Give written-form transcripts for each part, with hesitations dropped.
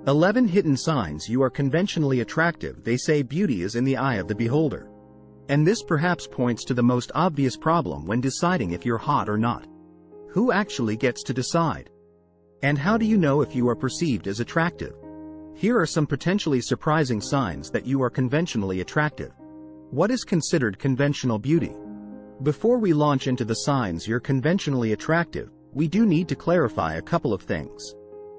11 hidden signs you are conventionally attractive. They say beauty is in the eye of the beholder. And this perhaps points to the most obvious problem when deciding if you're hot or not. Who actually gets to decide? And how do you know if you are perceived as attractive? Here are some potentially surprising signs that you are conventionally attractive. What is considered conventional beauty? Before we launch into the signs you're conventionally attractive, we do need to clarify a couple of things.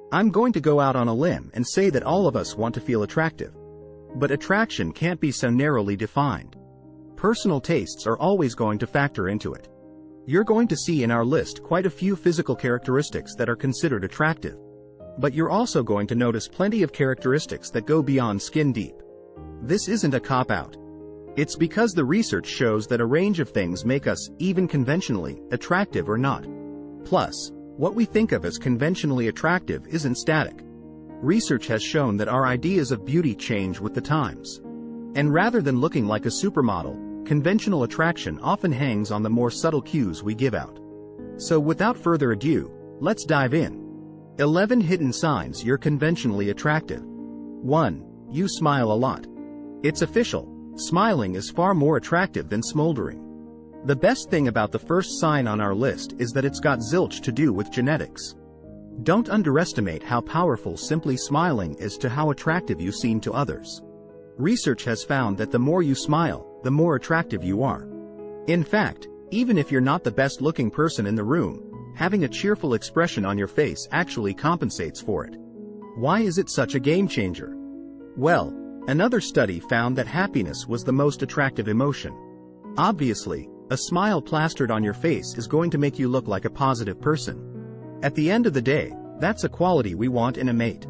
I'm going to go out on a limb and say that all of us want to feel attractive. But attraction can't be so narrowly defined. Personal tastes are always going to factor into it. You're going to see in our list quite a few physical characteristics that are considered attractive. But you're also going to notice plenty of characteristics that go beyond skin deep. This isn't a cop-out. It's because the research shows that a range of things make us, even conventionally, attractive or not. Plus, what we think of as conventionally attractive isn't static. Research has shown that our ideas of beauty change with the times. And rather than looking like a supermodel, conventional attraction often hangs on the more subtle cues we give out. So without further ado, let's dive in. 11 hidden signs you're conventionally attractive. 1. You smile a lot. It's official. Smiling is far more attractive than smoldering. The best thing about the first sign on our list is that it's got zilch to do with genetics. Don't underestimate how powerful simply smiling is to how attractive you seem to others. Research has found that the more you smile, the more attractive you are. In fact, even if you're not the best-looking person in the room, having a cheerful expression on your face actually compensates for it. Why is it such a game-changer? Well, another study found that happiness was the most attractive emotion. Obviously, a smile plastered on your face is going to make you look like a positive person. At the end of the day, that's a quality we want in a mate.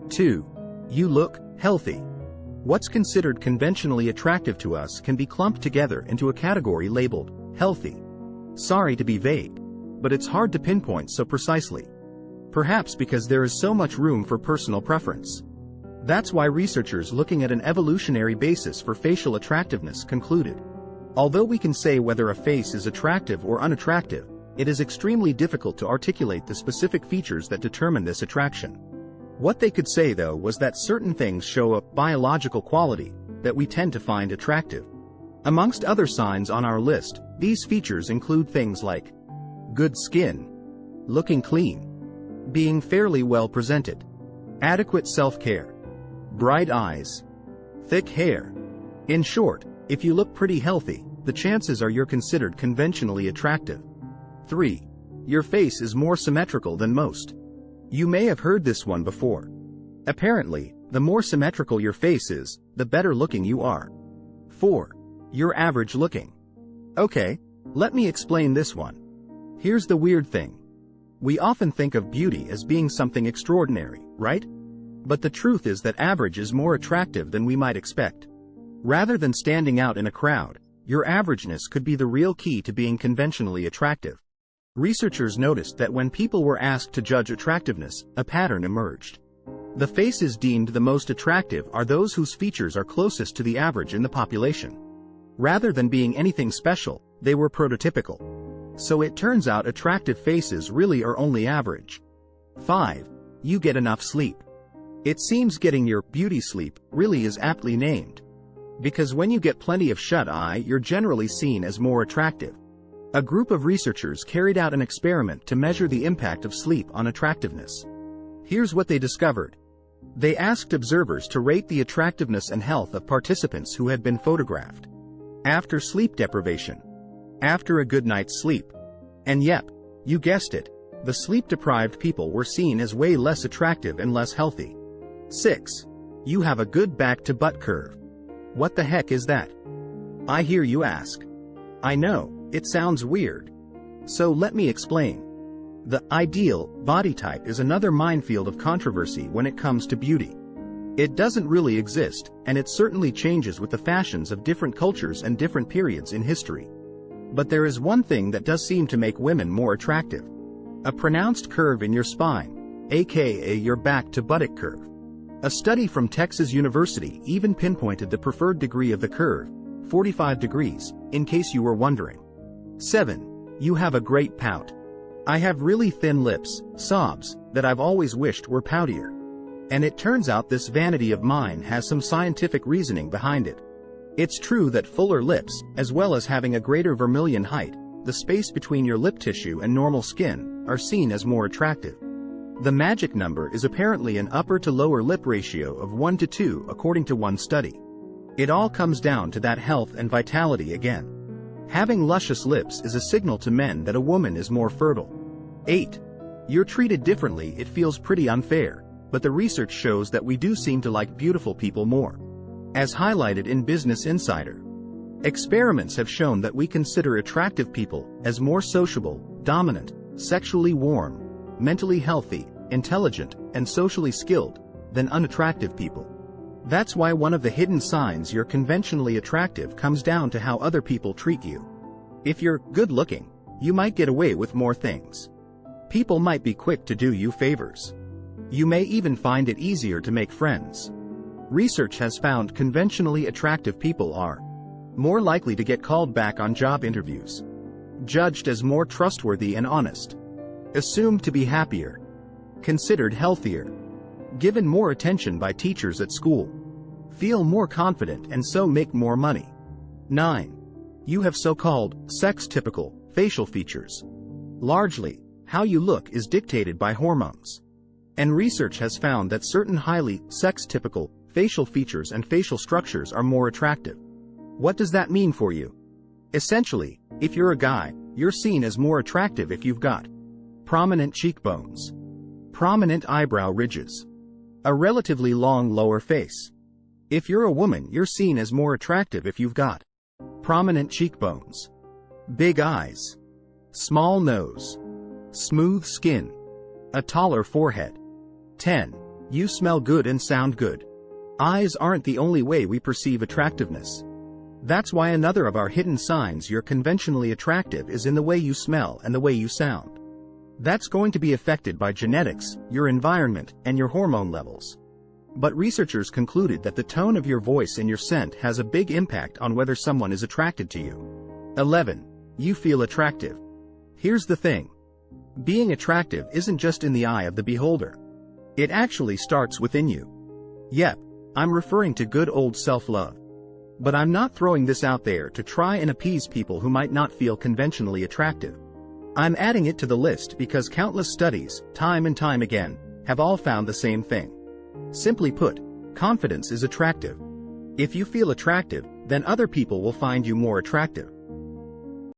2. You look healthy. What's considered conventionally attractive to us can be clumped together into a category labeled healthy. Sorry to be vague, but it's hard to pinpoint so precisely. Perhaps because there is so much room for personal preference. That's why researchers looking at an evolutionary basis for facial attractiveness concluded. Although we can say whether a face is attractive or unattractive, it is extremely difficult to articulate the specific features that determine this attraction. What they could say though was that certain things show a biological quality that we tend to find attractive. Amongst other signs on our list, these features include things like good skin, looking clean, being fairly well presented, adequate self-care, bright eyes, thick hair. In short, if you look pretty healthy, the chances are you're considered conventionally attractive. 3. Your face is more symmetrical than most. You may have heard this one before. Apparently, the more symmetrical your face is, the better looking you are. 4. You're average looking. Okay, let me explain this one. Here's the weird thing. We often think of beauty as being something extraordinary, right? But the truth is that average is more attractive than we might expect. Rather than standing out in a crowd, your averageness could be the real key to being conventionally attractive. Researchers noticed that when people were asked to judge attractiveness, a pattern emerged. The faces deemed the most attractive are those whose features are closest to the average in the population. Rather than being anything special, they were prototypical. So it turns out attractive faces really are only average. 5. You get enough sleep. It seems getting your beauty sleep really is aptly named. Because when you get plenty of shut-eye, you're generally seen as more attractive. A group of researchers carried out an experiment to measure the impact of sleep on attractiveness. Here's what they discovered. They asked observers to rate the attractiveness and health of participants who had been photographed. After sleep deprivation. After a good night's sleep. And yep, you guessed it, the sleep-deprived people were seen as way less attractive and less healthy. 6. You have a good back-to-butt curve. What the heck is that? I hear you ask. I know, it sounds weird. So let me explain. The ideal body type is another minefield of controversy when it comes to beauty. It doesn't really exist, and it certainly changes with the fashions of different cultures and different periods in history. But there is one thing that does seem to make women more attractive. A pronounced curve in your spine, aka your back-to-buttock curve. A study from Texas University even pinpointed the preferred degree of the curve, 45 degrees, in case you were wondering. 7. You have a great pout. I have really thin lips, sobs, that I've always wished were poutier. And it turns out this vanity of mine has some scientific reasoning behind it. It's true that fuller lips, as well as having a greater vermilion height, the space between your lip tissue and normal skin, are seen as more attractive. The magic number is apparently an upper to lower lip ratio of 1 to 2 according to one study. It all comes down to that health and vitality again. Having luscious lips is a signal to men that a woman is more fertile. 8. You're treated differently. It feels pretty unfair, but the research shows that we do seem to like beautiful people more. As highlighted in Business Insider, experiments have shown that we consider attractive people as more sociable, dominant, sexually warm, mentally healthy, intelligent, and socially skilled than unattractive people. That's why one of the hidden signs you're conventionally attractive comes down to how other people treat you. If you're good-looking, you might get away with more things. People might be quick to do you favors. You may even find it easier to make friends. Research has found conventionally attractive people are more likely to get called back on job interviews, judged as more trustworthy and honest, assumed to be happier, considered healthier, given more attention by teachers at school, feel more confident and so make more money. 9. You have so-called sex-typical facial features. Largely, how you look is dictated by hormones. And research has found that certain highly sex-typical facial features and facial structures are more attractive. What does that mean for you? Essentially, if you're a guy, you're seen as more attractive if you've got prominent cheekbones, prominent eyebrow ridges, a relatively long lower face. If you're a woman, you're seen as more attractive if you've got prominent cheekbones, big eyes, small nose, smooth skin, a taller forehead. 10. You smell good and sound good. Eyes aren't the only way we perceive attractiveness. That's why another of our hidden signs you're conventionally attractive is in the way you smell and the way you sound. That's going to be affected by genetics, your environment, and your hormone levels. But researchers concluded that the tone of your voice and your scent has a big impact on whether someone is attracted to you. 11. You feel attractive. Here's the thing. Being attractive isn't just in the eye of the beholder. It actually starts within you. Yep, I'm referring to good old self-love. But I'm not throwing this out there to try and appease people who might not feel conventionally attractive. I'm adding it to the list because countless studies, time and time again, have all found the same thing. Simply put, confidence is attractive. If you feel attractive, then other people will find you more attractive.